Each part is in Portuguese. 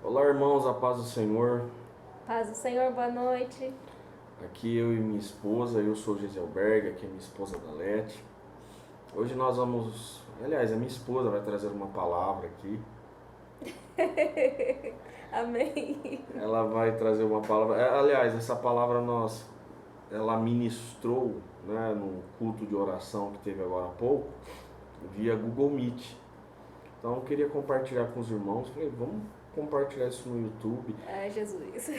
Olá, irmãos, a paz do Senhor. Paz do Senhor, boa noite. Aqui eu e minha esposa, eu sou Giselberg, aqui é minha esposa Dalete. Hoje nós vamos, aliás, a minha esposa vai trazer uma palavra aqui. Amém. Ela vai trazer uma palavra, aliás, essa palavra ela ministrou, né, no culto de oração que teve agora há pouco, via Google Meet. Então eu queria compartilhar com os irmãos, falei, vamos compartilhar isso no YouTube. Ai, Jesus.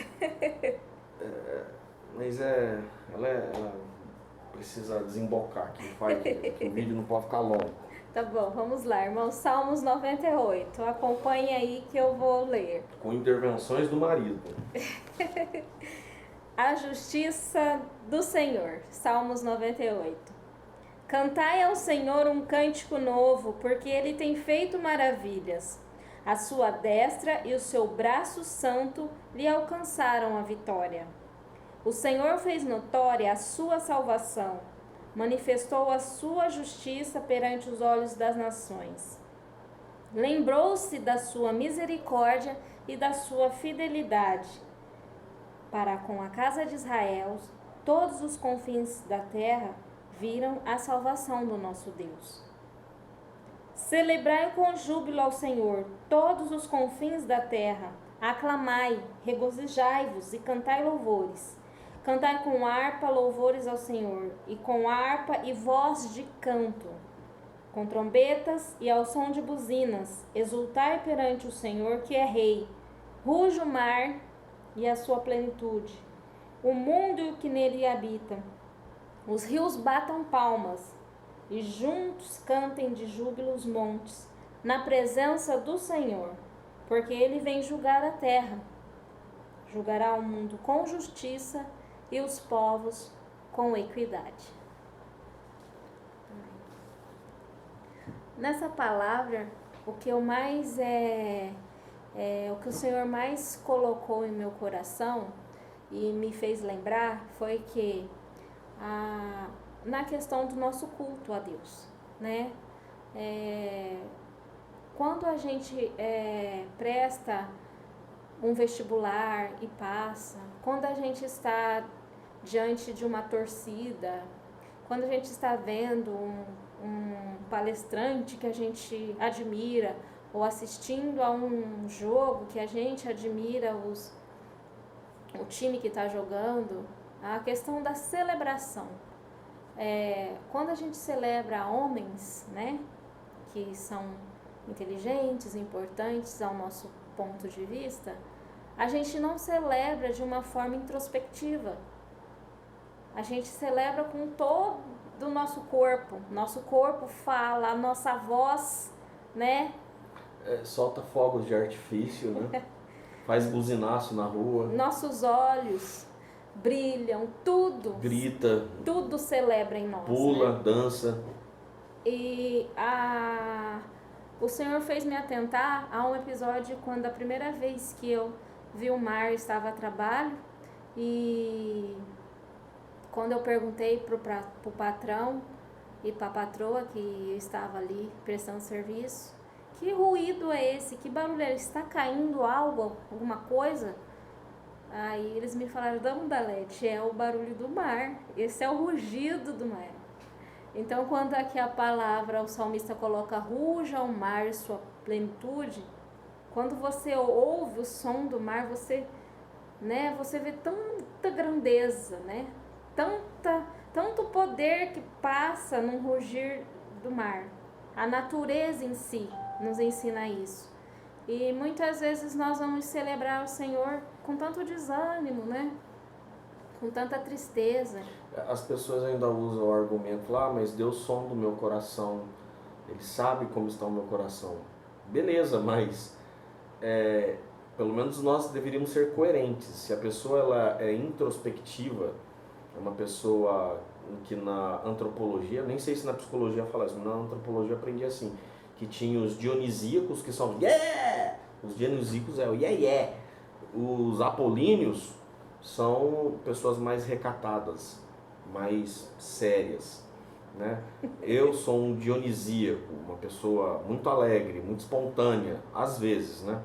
Mas ela precisa desembocar aqui, que o vídeo não pode ficar longo. Tá bom, vamos lá, irmãos. Salmos 98. Acompanhe aí que eu vou ler. Com intervenções do marido. A justiça do Senhor. Salmos 98. Cantai ao Senhor um cântico novo, porque Ele tem feito maravilhas. A sua destra e o seu braço santo lhe alcançaram a vitória. O Senhor fez notória a sua salvação, manifestou a sua justiça perante os olhos das nações. Lembrou-se da sua misericórdia e da sua fidelidade para com a casa de Israel. Todos os confins da terra viram a salvação do nosso Deus. Celebrai com júbilo ao Senhor, todos os confins da terra. Aclamai, regozijai-vos e cantai louvores. Cantai com harpa louvores ao Senhor, e com harpa e voz de canto, com trombetas e ao som de buzinas. Exultai perante o Senhor, que é Rei. Ruja o mar e a sua plenitude, o mundo e o que nele habita. Os rios batam palmas, e juntos cantem de júbilo os montes, na presença do Senhor, porque ele vem julgar a terra. Julgará o mundo com justiça e os povos com equidade. Nessa palavra, o que eu mais o que o Senhor mais colocou em meu coração e me fez lembrar foi que na questão do nosso culto a Deus, né? Quando a gente presta um vestibular e passa, quando a gente está diante de uma torcida, quando a gente está vendo um palestrante que a gente admira, ou assistindo a um jogo que a gente admira o time que está jogando, a questão da celebração. Quando a gente celebra homens, né, que são inteligentes, importantes ao nosso ponto de vista, a gente não celebra de uma forma introspectiva. A gente celebra com todo o nosso corpo. Nosso corpo fala, a nossa voz, né? Solta fogos de artifício, né? Faz buzinaço na rua. Nossos olhos brilham, tudo. Grita. Tudo celebra em nós. Pula, né? Dança. E o Senhor fez me atentar a um episódio quando a primeira vez que eu vi o mar estava a trabalho, e quando eu perguntei pro patrão e para a patroa que estava ali prestando serviço, que ruído é esse? Que barulho é esse? Está caindo algo, alguma coisa? Aí eles me falaram, não, Dalete, é o barulho do mar, esse é o rugido do mar. Então, quando aqui a palavra, o salmista coloca, ruja o mar e sua plenitude, quando você ouve o som do mar, você vê tanta grandeza, né? Tanto poder que passa num rugir do mar. A natureza em si nos ensina isso. E muitas vezes nós vamos celebrar o Senhor com tanto desânimo, né? Com tanta tristeza. As pessoas ainda usam o argumento lá, mas Deus sonda o meu coração, Ele sabe como está o meu coração. Beleza, mas pelo menos nós deveríamos ser coerentes. Se a pessoa ela é introspectiva, é uma pessoa que na antropologia, nem sei se na psicologia fala isso, mas na antropologia eu aprendi assim, que tinha os dionisíacos, que são yeah! Os dionisíacos é o yeah, yeah. Os apolíneos são pessoas mais recatadas, mais sérias, né? Eu sou um dionisíaco, uma pessoa muito alegre, muito espontânea, às vezes, né?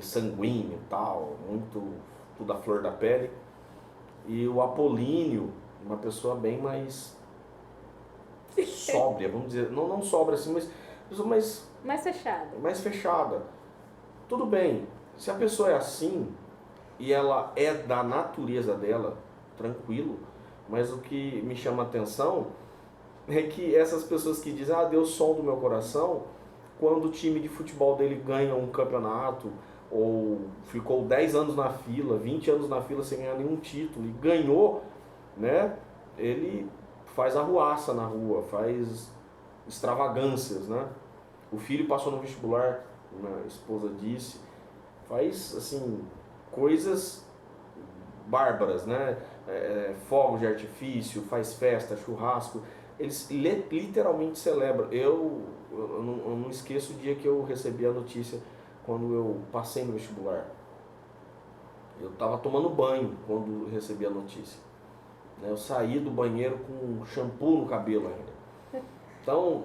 sanguíneo, tal, muito tudo à flor da pele. E o Apolíneo, uma pessoa bem mais sóbria, vamos dizer, não sóbria assim, mas pessoa mais fechada. Tudo bem, se a pessoa é assim e ela é da natureza dela, tranquilo, mas o que me chama a atenção é que essas pessoas que dizem, Deus sonda o meu coração, quando o time de futebol dele ganha um campeonato, ou ficou 10 anos na fila, 20 anos na fila sem ganhar nenhum título, e ganhou, né? Ele faz arruaça na rua, faz extravagâncias, né? O filho passou no vestibular, a esposa disse, faz, assim, coisas bárbaras, né? Fogos de artifício, faz festa, churrasco, eles literalmente celebram. Eu não esqueço o dia que eu recebi a notícia quando eu passei no vestibular. Eu estava tomando banho quando recebi a notícia. Eu saí do banheiro com shampoo no cabelo ainda. Então,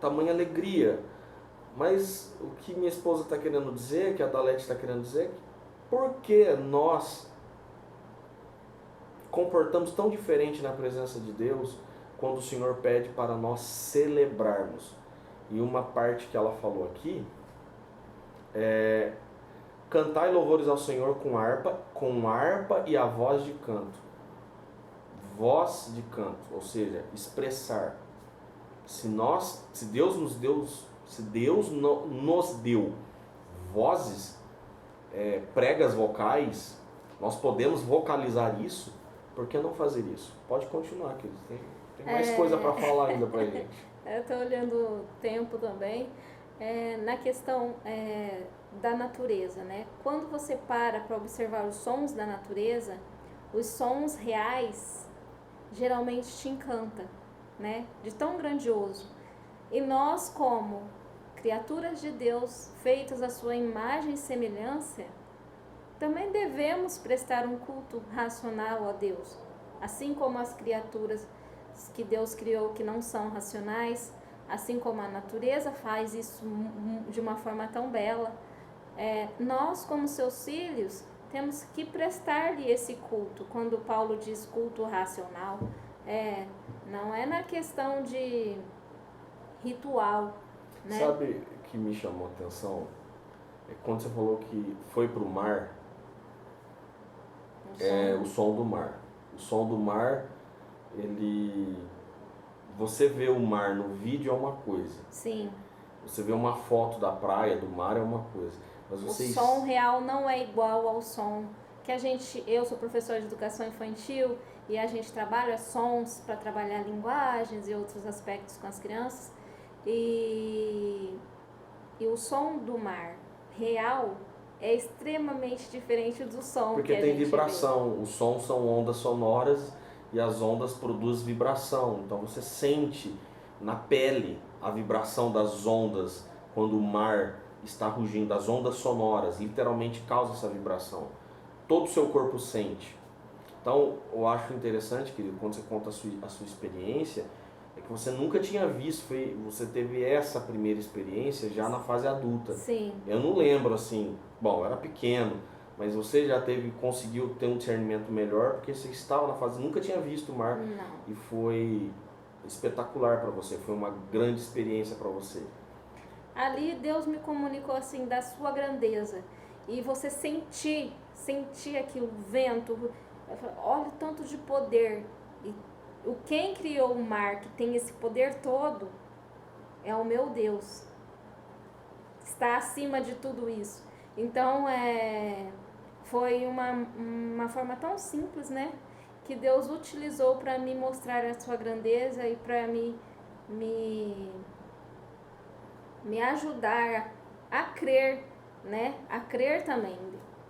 tamanha alegria. Mas o que minha esposa está querendo dizer, que a Dalete está querendo dizer, é que por que nós comportamos tão diferente na presença de Deus quando o Senhor pede para nós celebrarmos? E uma parte que ela falou aqui é: cantai louvores ao Senhor com harpa e a voz de canto. Voz de canto, ou seja, expressar. Se Deus nos deu vozes, pregas vocais, nós podemos vocalizar isso, por que não fazer isso? Pode continuar, queridos. Tem mais coisa para falar ainda pra gente. Eu estou olhando o tempo também. Na questão da natureza, né? Quando você para observar os sons da natureza, os sons reais geralmente te encanta, né? De tão grandioso. E nós, como criaturas de Deus, feitas à sua imagem e semelhança, também devemos prestar um culto racional a Deus, assim como as criaturas que Deus criou que não são racionais, assim como a natureza faz isso de uma forma tão bela. Nós, como seus filhos, temos que prestar-lhe esse culto. Quando Paulo diz culto racional, não é na questão de ritual, né? Sabe o que me chamou a atenção? Quando você falou que foi para o mar, o som do mar. O som do mar, você vê o mar no vídeo é uma coisa. Sim. Você vê uma foto da praia, do mar é uma coisa. Mas o som real não é igual ao som que eu sou professora de educação infantil e a gente trabalha sons para trabalhar linguagens e outros aspectos com as crianças. E o som do mar real é extremamente diferente do som porque que a tem gente vibração. vê. Os sons são ondas sonoras e as ondas produzem vibração. Então você sente na pele a vibração das ondas quando o mar está rugindo. As ondas sonoras literalmente causam essa vibração. Todo o seu corpo sente. Então eu acho interessante, querido, quando você conta a sua experiência, é que você nunca tinha visto, você teve essa primeira experiência já na fase adulta. Sim. Eu não lembro assim, bom, eu era pequeno, mas você já conseguiu ter um discernimento melhor, porque você estava na fase, nunca tinha visto o mar. Não. E foi espetacular para você, foi uma grande experiência para você. Ali Deus me comunicou assim da sua grandeza, e você sentir aquilo, o vento, olha o tanto de poder. E quem criou o mar, que tem esse poder todo, é o meu Deus. Está acima de tudo isso. Então, foi uma forma tão simples, né? Que Deus utilizou para me mostrar a sua grandeza e para me ajudar a crer, né? A crer também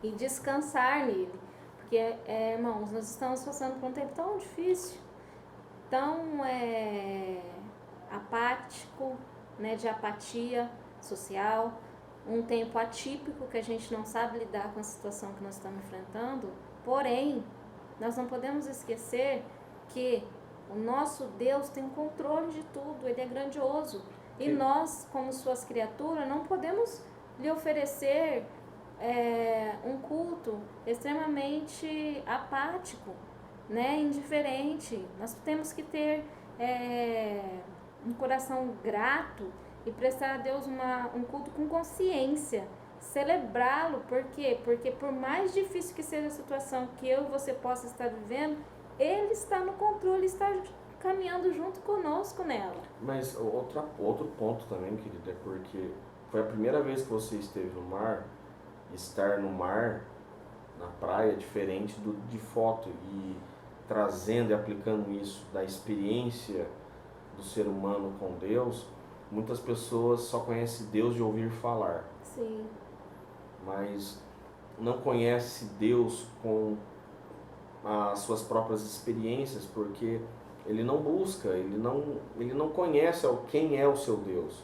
e descansar nele. Porque, irmãos, nós estamos passando por um tempo tão difícil, tão apático, né, de apatia social, um tempo atípico que a gente não sabe lidar com a situação que nós estamos enfrentando. Porém, nós não podemos esquecer que o nosso Deus tem o controle de tudo, Ele é grandioso. E nós, como suas criaturas, não podemos lhe oferecer um culto extremamente apático, né, indiferente. Nós temos que ter um coração grato e prestar a Deus um culto com consciência, celebrá-lo. Por quê? Porque por mais difícil que seja a situação que eu e você possa estar vivendo, Ele está no controle, está caminhando junto conosco nela. Mas outro ponto também, querida, é porque foi a primeira vez que você esteve no mar. Estar no mar, na praia, é diferente de foto, e trazendo e aplicando isso da experiência do ser humano com Deus. Muitas pessoas só conhecem Deus de ouvir falar. Sim. Mas não conhece Deus com as suas próprias experiências, porque ele não busca, ele não conhece quem é o seu Deus.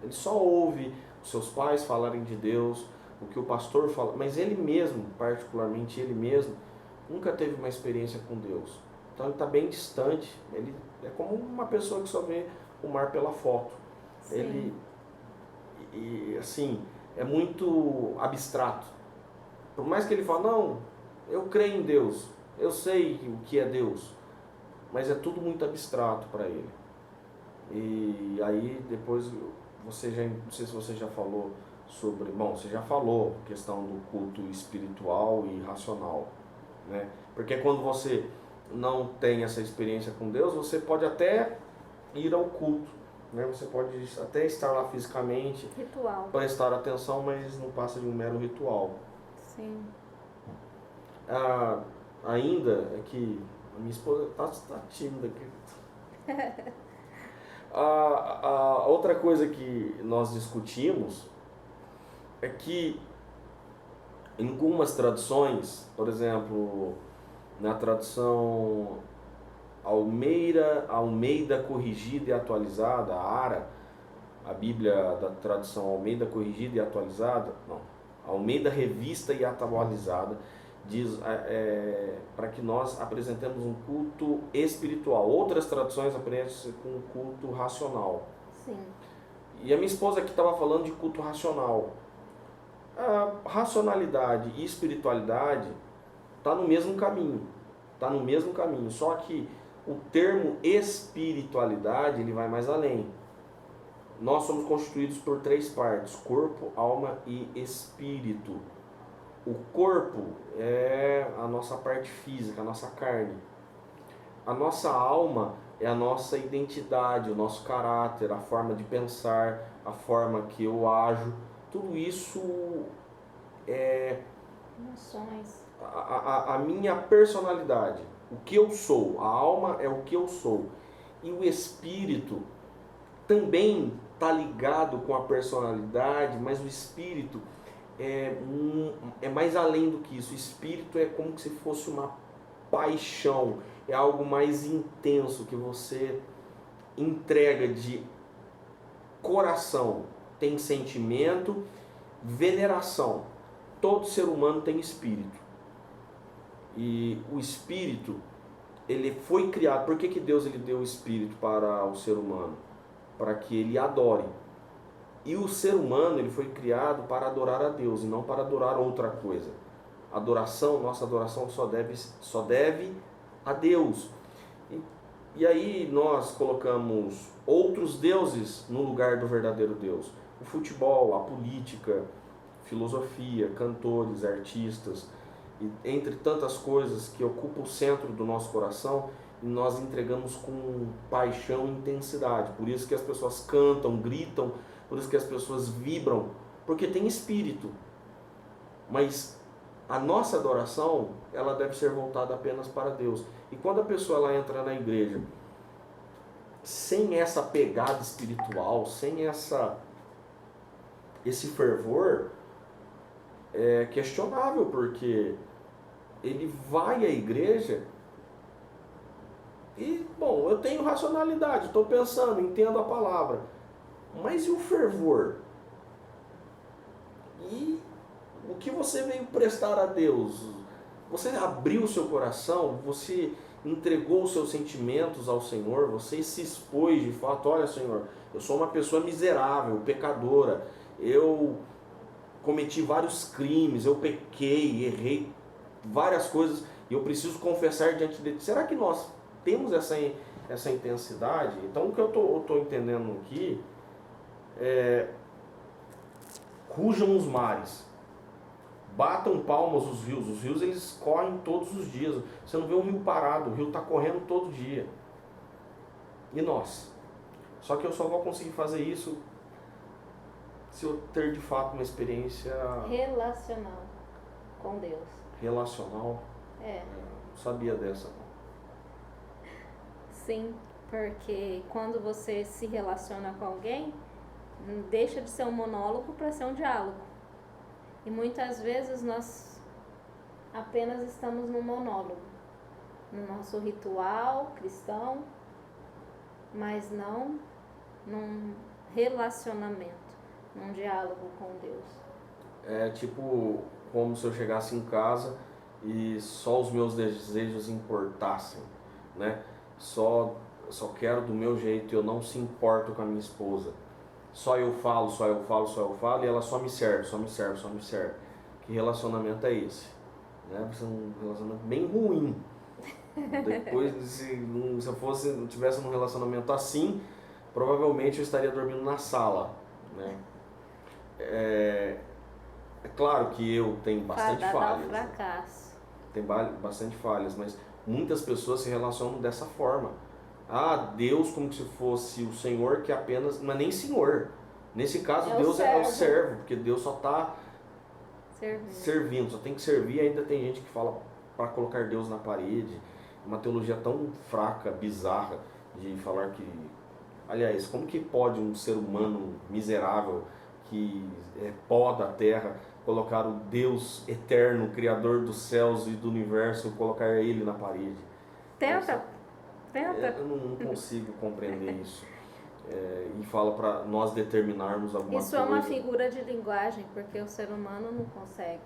Ele só ouve os seus pais falarem de Deus, o que o pastor fala, mas ele mesmo, particularmente ele mesmo, nunca teve uma experiência com Deus. Então ele está bem distante. Ele é como uma pessoa que só vê o mar pela foto. Sim. Ele, e assim, é muito abstrato. Por mais que ele fale, não, eu creio em Deus, eu sei o que é Deus, mas é tudo muito abstrato para ele. E aí depois não sei se você já falou sobre, você já falou questão do culto espiritual e racional, né? Porque quando você não tem essa experiência com Deus, você pode até ir ao culto, né? Você pode até estar lá fisicamente, Ritual. prestar atenção, mas não passa de um mero ritual. Sim. Ainda é que a minha esposa tá tímida aqui. A outra coisa que nós discutimos é que em algumas traduções, por exemplo, na tradução Almeida corrigida e atualizada, a ARA, a Bíblia da tradução Almeida corrigida e atualizada, não, Almeida revista e atualizada, diz para que nós apresentemos um culto espiritual. Outras traduções apresentam com um culto racional. Sim. E a minha esposa aqui estava falando de culto racional. A racionalidade e espiritualidade está no mesmo caminho. Está no mesmo caminho. Só que o termo espiritualidade ele vai mais além. Nós somos constituídos por 3 partes: corpo, alma e espírito. O corpo é a nossa parte física, a nossa carne. A nossa alma é a nossa identidade, o nosso caráter, a forma de pensar, a forma que eu ajo. Tudo isso é Emoções. a minha personalidade, o que eu sou. A alma é o que eu sou. E o espírito também está ligado com a personalidade, mas o espírito é mais além do que isso. O espírito é como se fosse uma paixão, é algo mais intenso que você entrega de coração, tem sentimento, veneração. Todo ser humano tem espírito. E o espírito, ele foi criado. Por que Deus ele deu o espírito para o ser humano? Para que ele adore. E o ser humano ele foi criado para adorar a Deus e não para adorar outra coisa. Nossa adoração só deve a Deus. E aí nós colocamos outros deuses no lugar do verdadeiro Deus. O futebol, a política, filosofia, cantores, artistas, e entre tantas coisas que ocupam o centro do nosso coração, e nós entregamos com paixão e intensidade. Por isso que as pessoas cantam, gritam, por isso que as pessoas vibram, porque tem espírito. Mas a nossa adoração, ela deve ser voltada apenas para Deus. E quando a pessoa ela entra na igreja sem essa pegada espiritual, sem esse fervor, é questionável, porque ele vai à igreja e, eu tenho racionalidade, estou pensando, entendo a palavra, mas e o fervor? E o que você veio prestar a Deus? Você abriu o seu coração? Você entregou os seus sentimentos ao Senhor? Você se expôs de fato? Olha, Senhor, eu sou uma pessoa miserável, pecadora. Eu cometi vários crimes, eu pequei, errei várias coisas e eu preciso confessar diante de Ti. Será que nós temos essa intensidade? Então o que eu tô entendendo aqui é: rujam os mares, batam palmas os rios eles correm todos os dias. Você não vê um rio parado, o rio está correndo todo dia. E nós? Só que eu só vou conseguir fazer isso se eu ter de fato uma experiência Relacional com Deus. relacional. É. Não sabia dessa. Sim, porque quando você se relaciona com alguém, deixa de ser um monólogo para ser um diálogo. E muitas vezes nós apenas estamos no monólogo, no nosso ritual cristão, mas não num relacionamento, num diálogo com Deus. É tipo como se eu chegasse em casa e só os meus desejos importassem, né? Só quero do meu jeito e eu não se importo com a minha esposa. Só eu falo e ela só me serve. Que relacionamento é esse? Né? Vai ser um relacionamento bem ruim. Depois, se eu tivesse num relacionamento assim, provavelmente eu estaria dormindo na sala, né? É claro que eu tenho bastante falhas. Fracasso. Tem bastante falhas, mas muitas pessoas se relacionam dessa forma. Ah, Deus como se fosse o Senhor que apenas... Não é nem Senhor. Nesse caso, Deus é o servo, porque Deus só está servindo, só tem que servir. Ainda tem gente que fala para colocar Deus na parede. Uma teologia tão fraca, bizarra, de falar que... Aliás, como que pode um ser humano miserável, que é pó da terra, colocar o Deus eterno, Criador dos céus e do universo, colocar Ele na parede? Tenta. Eu não consigo compreender isso. E fala para nós determinarmos alguma coisa. Isso é uma figura de linguagem, porque o ser humano não consegue.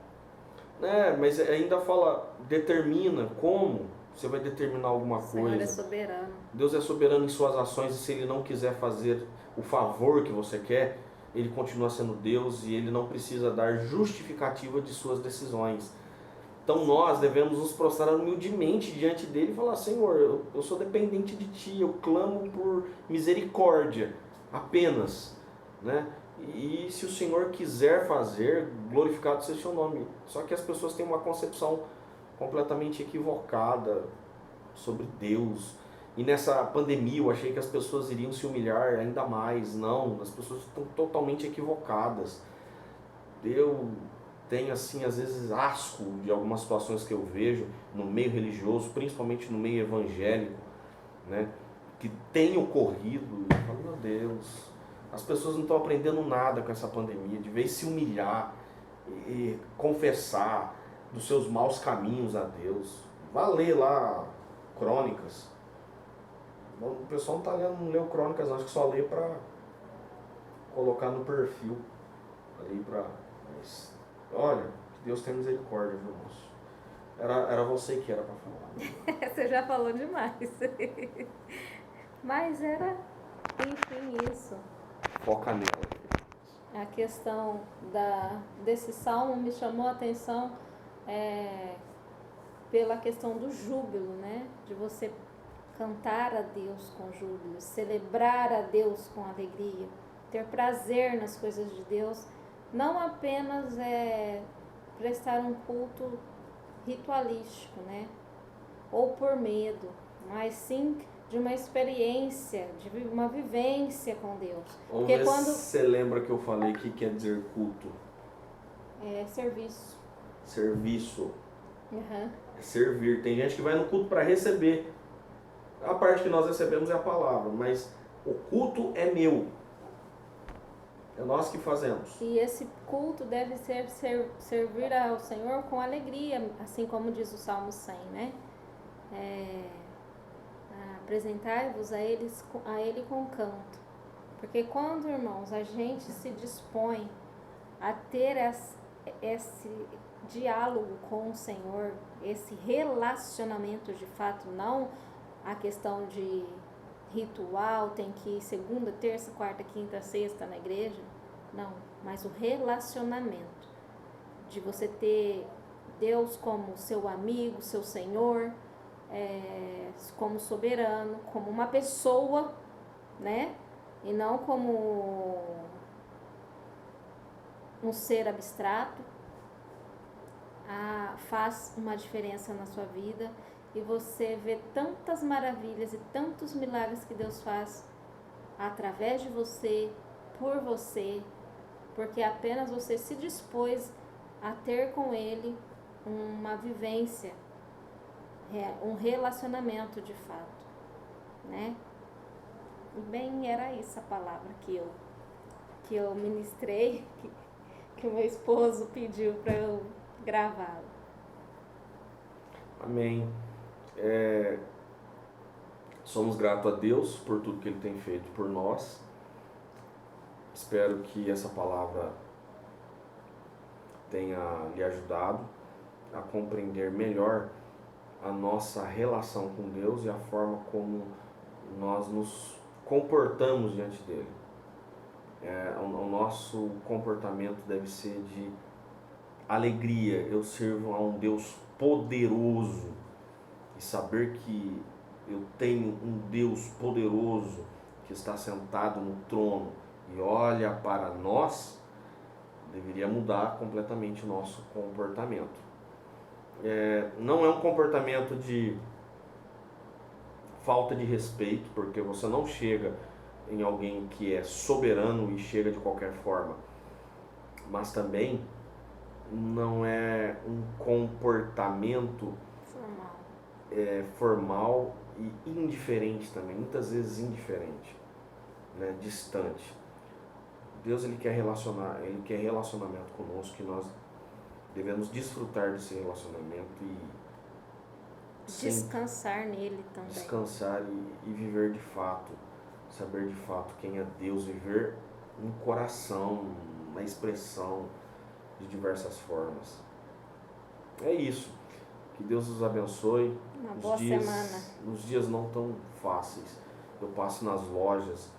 Mas ainda fala, determina como você vai determinar alguma coisa. O Senhor é soberano. Deus é soberano em suas ações, e se Ele não quiser fazer o favor que você quer, Ele continua sendo Deus e Ele não precisa dar justificativa de suas decisões. Então nós devemos nos prostrar humildemente diante dele e falar: Senhor, eu sou dependente de Ti, eu clamo por misericórdia apenas, né? E se o Senhor quiser fazer, glorificado seja o Seu nome. Só que as pessoas têm uma concepção completamente equivocada sobre Deus. E nessa pandemia eu achei que as pessoas iriam se humilhar ainda mais. Não, as pessoas estão totalmente equivocadas. Eu tenho, assim, às vezes asco de algumas situações que eu vejo no meio religioso, principalmente no meio evangélico, né, que tem ocorrido. Eu falo: meu Deus, as pessoas não estão aprendendo nada com essa pandemia, de vez se humilhar e confessar dos seus maus caminhos a Deus. Vá ler lá Crônicas. O pessoal não está lendo, não leu Crônicas, não, acho que só lê para colocar no perfil ali para... Mas, olha, que Deus tenha misericórdia, viu, moço? Era você que era para falar. Você já falou demais. Mas era, enfim, isso. Foca nela. A questão desse salmo me chamou a atenção pela questão do júbilo, né? De você cantar a Deus com júbilo, celebrar a Deus com alegria, ter prazer nas coisas de Deus, não apenas prestar um culto ritualístico, né? Ou por medo, mas sim de uma experiência, de uma vivência com Deus. Vamos ver se você lembra que eu falei que quer dizer culto. Serviço. Serviço. Uhum. É servir. Tem gente que vai no culto para receber. A parte que nós recebemos é a palavra, mas o culto é meu. É nós que fazemos. E esse culto deve servir ao Senhor com alegria, assim como diz o Salmo 100, né? Apresentai-vos a Ele com canto. Porque quando, irmãos, a gente se dispõe a ter esse diálogo com o Senhor, esse relacionamento de fato, não a questão de ritual, tem que ir segunda, terça, quarta, quinta, sexta na igreja, não, mas o relacionamento. de você ter Deus como seu amigo, seu Senhor, como soberano, como uma pessoa, né? E não como um ser abstrato, faz uma diferença na sua vida e você vê tantas maravilhas e tantos milagres que Deus faz através de você, por você, porque apenas você se dispôs a ter com Ele uma vivência, um relacionamento de fato, né? E bem, era isso a palavra que eu ministrei, que o meu esposo pediu para eu gravá-la. Amém. Somos gratos a Deus por tudo que Ele tem feito por nós. Espero que essa palavra tenha lhe ajudado a compreender melhor a nossa relação com Deus e a forma como nós nos comportamos diante dele. O nosso comportamento deve ser de alegria. Eu sirvo a um Deus poderoso e saber que eu tenho um Deus poderoso que está sentado no trono e olha para nós, deveria mudar completamente o nosso comportamento. Não é um comportamento de falta de respeito, porque você não chega em alguém que é soberano e chega de qualquer forma, mas também não é um comportamento formal e indiferente também, muitas vezes indiferente, né? Distante. Deus ele quer relacionamento conosco, que nós devemos desfrutar desse relacionamento e descansar nele também. Descansar e viver de fato, saber de fato quem é Deus, viver no coração, na expressão de diversas formas. É isso. Que Deus os abençoe. Uma boa semana. Nos dias não tão fáceis. Eu passo nas lojas,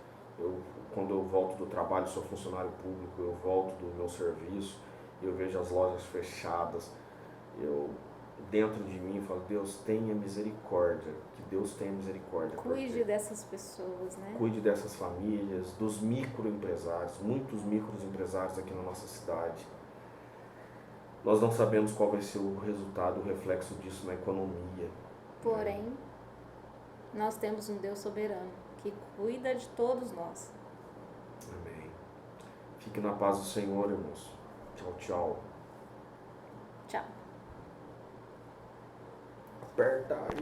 quando eu volto do trabalho, sou funcionário público, eu volto do meu serviço, eu vejo as lojas fechadas, dentro de mim falo, Deus tenha misericórdia, que Deus tenha misericórdia. Cuide dessas pessoas, né? Cuide dessas famílias, dos microempresários, muitos microempresários aqui na nossa cidade. Nós não sabemos qual vai ser o resultado, o reflexo disso na economia. Porém, nós temos um Deus soberano que cuida de todos nós. Amém. Fique na paz do Senhor, irmãos. Tchau, tchau. Tchau. Aperta aí.